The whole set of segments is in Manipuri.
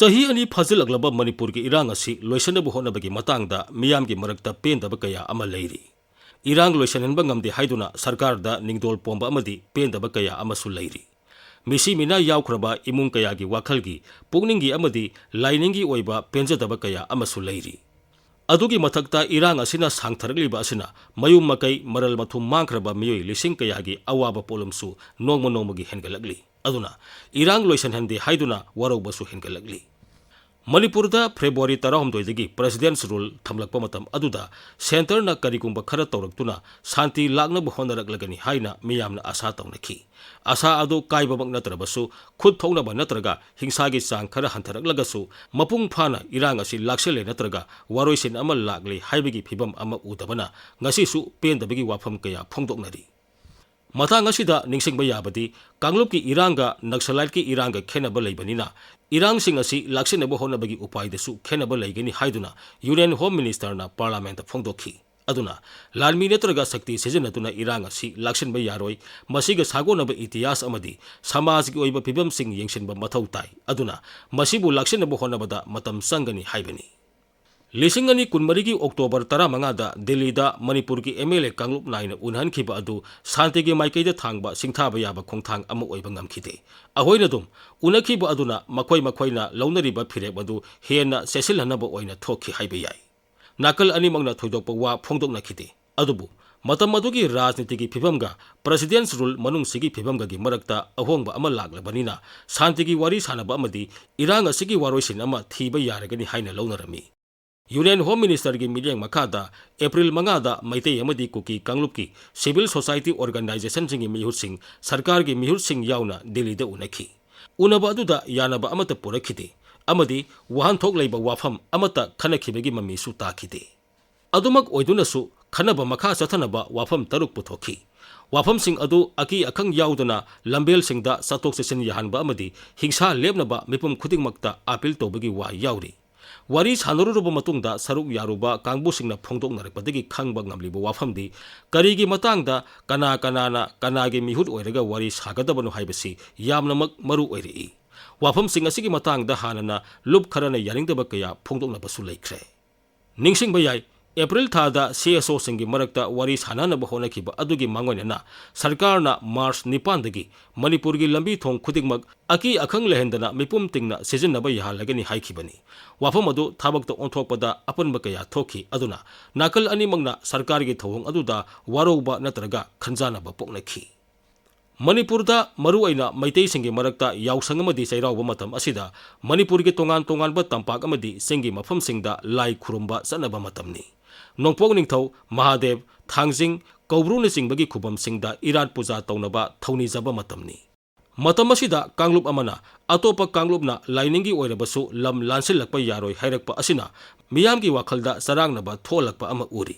Sahi ani fazilaglaba Manipur ki irang asi loisanabu honabagi matangda miyamgi marakta pendaba kaya ama leiri. Irang loisanenba ngamde haiduna sarkarda ningdol pomba amadi pendaba kaya amasu leiri. Misi mina yaukhraba imung kayagi wakhalgi pukningi amadi lainingi oiba penjadaba kaya amasu leiri. Adugi mathakta irang asina sangtharagliba asina mayum makai maral mathum mangkhraba miyoi lising kayagi awaba polumsu nongma nongmagi hengalagli. Aduna irang loisan hande haiduna waraubasu hengalagli. Manipurda February 13 President's Rule thamlakpa matam aduda center na karigumba khara tawraktuna shanti laknabu honaraklagani haina miyamna asa tawnakhi. Asa adu kaibabak natrabasu khud thongnaba natraga hingsagi chang khara hantharaklagasu mapung phana irang asi laksele natraga waroisin ama lakle haibagi phibam ama udabana ngasisu pendabagi wafam kaya phongdoknari. Matang asida ningsingba yabadi Kanglupki iranga Naxalite ki iranga khenaba leibanina irang sing asi laksinaba honabagi upaidasu khenaba leigani haiduna Union Home Minister na Parliament phongdokhi. Aduna lalmi netraga sakti sijanatuna irang asi laksinba yaroi masiga sagonaba itihas amadi samajgi oiba phibam sing yengsinba mathau tai. Aduna masibu laksinaba honabada matam sangani haibani. Lisingani kunmarigi October 15 Delhi da Manipur ki MLA Kanglup naina unhan khiba adu santigi maikaida thangba singthaba yaba khongthang ama oiba ngamkhide. Ahoina dum unakhiba aduna makhoina launariba phireb adu hena sesilhanaba oina thokhi haiba yai. Nakal animangna thoidokpa wa phongdokna khide. Adubu matam adugi rajnitigi phibamga President's Rule manung sigi phibamga gi marakta ahongba ama laglabanina santigi wari sanaba amadi irang asigi waroisin ama thiba yaragani haina launarami. Union Home Minister ki milyang makada April mangada maitei amadi kuki Kanglupki Civil Society Organization singi mihut sing sarkar ki mihut sing yauna Delhi da unakhi. Unaba aduda yanaba amata purakhide. Amadi wahan thok leiba wafam amata khanakhibagi mami su takhide. Adumak oidunasu khanaba makha chathanaba wafam taruk puthokhi. Wafam sing adu aki akhang yauduna lambel singda satok sesin yahanba amadi hingsa lebnaba mipum khudingmakta appeal tobagi wa yauri. Wari sanaruruba matungda saruk yaruba kangbu singna phongdoknarakpadagi khangba ngamliba wafamdi karigi matangda kanana kanagi mihut oiraga wari sagadabanu haibasi yamnamak maru oirei. Wafam sing asigi matangda hanana lup kharana yaningdaba kaya phongdoknabasu laikhre. Ningsingba yai April thada CSO singi marakta wari sananaba honakhiba adugi mangoinana sarkarna March 9 dagi Manipurgi lambi thong khudingmak aki akhang lehendana mipum tingna sijanaba yahalagani haikhibani. Wafam adu thabakta onthokpada apanba kaya thokhi aduna nakal animangna sarkargi thawong aduda waroba natraga khanjanaba poknakhi. Manipurda maruaina maitei singi marakta yausang amadi chairauba matam asida Manipurgi tonganba tampak amadi singi mafam singda lai khurumba sanaba matamni. Nongpok ningthau Mahadev Thangjing Kaubruna singbagi khubam singda irat puja taunaba thaunijaba matamni. Matam asida Kanglup amana atopa Kanglupna lainingi oirabasu lam lansilakpa yaroi hairakpa asina miyamgi wakhalda sarangnaba tholakpa ama uri.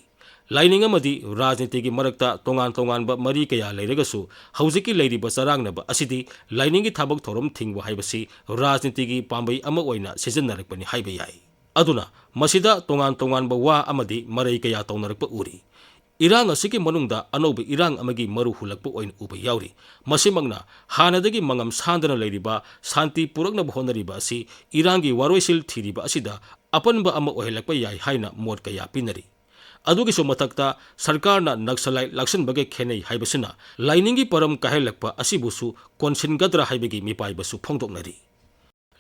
Laining amadi rajnitigi marakta tonganba mari kaya leiragasu haujiki leiriba sarangnaba asidi lainingi thabak thorom thingwa haibasi rajnitigi pambai ama oina sijannarakpani haiba yai. Aduna masida tonganba wa amadi marai kaya taunarakpa uri. Irang asiki manungda anoba irang amagi maru hulakpa oin uba yauri. Masimangna hanadagi mangam sandana leiriba santi puraknaba honariba asi irangi waroisil thiriba asida apanba ama ohelakpa yai haina mot kaya pinari. Adugisu matakta sarkarna Naxalite laksanbage khenei haibasina lainingi param kahelakpa asibusu konsingadra haibagi mipaibasu phongdoknari.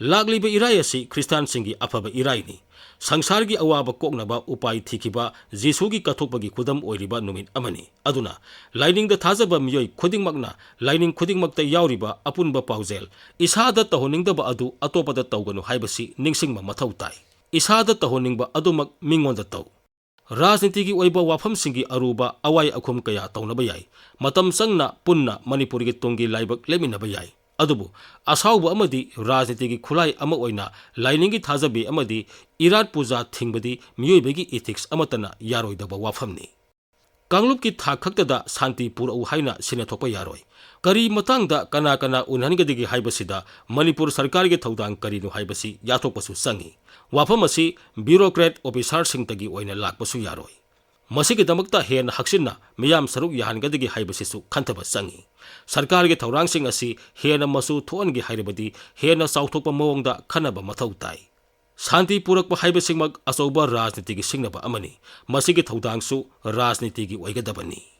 Lagliba irai asi Kristan singi afaba iraini. Sangsargi awaba koknaba upai thikiba Jesugi kathokpagi khudam oiriba numin amani. Aduna laining thajaba miyoi khudingmakna laining khudingmakta yauriba apunba paujel isada tahoningdaba adu atopada tawganu haibasi ningsingma mathau tai. Isada tahoningba adumak mingonda taw. Rajnitigi oiba wafam singi aruba awai akhum kaya tawnaba yai. Matam sangna punna Manipurgi tungi laibak leminaba yai. Adubu asauba amadi rajnitigi khulai ama oina lainingi thajabi amadi irat puja thingbadi miyoibagi ethics amatana yaroidaba wafamni. Kanglupki thakaktada santi purau haina sinathokpa yaroi. Kari matangda kana unhangadigi haibasida Manipur sarkargi thaudang karinu haibasi yathokpasu sangi. Wafam asi bureaucrat officer singtagi oina lakpasu yaroi. ꯃꯁꯤꯒꯤꯗꯃꯛꯇ ꯍꯦꯟꯅ ꯍꯛꯆꯤꯟꯅ ꯃꯤꯌꯥꯝ ꯁꯔꯨꯛ ꯌꯥꯍꯟꯒꯗꯒꯦ ꯍꯥꯏꯕꯁꯤꯁꯨ ꯈꯟꯊꯕ ꯆꯪꯏ꯫ ꯁꯔꯀꯥꯔꯒꯤ ꯊꯧꯔꯥꯡꯁꯤꯡ ꯑꯁꯤ ꯍꯦꯟꯅ ꯃꯆꯨ ꯊꯣꯛꯍꯟꯒꯦ ꯍꯥꯏꯔꯕꯗꯤ ꯍꯦꯟꯅ ꯆꯥꯎꯊꯣꯛꯄ ꯃꯑꯣꯡꯗ ꯈꯟꯅꯕ ꯃꯊꯧ ꯇꯥꯏ꯫ ꯁꯥꯟꯇꯤ ꯄꯨꯔꯛꯄ ꯍꯥꯏꯕꯁꯤꯃꯛ ꯑꯆꯧꯕ ꯔꯥꯖꯅꯤꯇꯤꯒꯤ ꯁꯤꯡꯅꯕ ꯑꯃꯅꯤ꯫ ꯃꯁꯤꯒꯤ ꯊꯧꯗꯥꯡꯁꯨ ꯔꯥꯖꯅꯤꯇꯤꯒꯤ ꯑꯣꯏꯒꯗꯕꯅꯤ꯫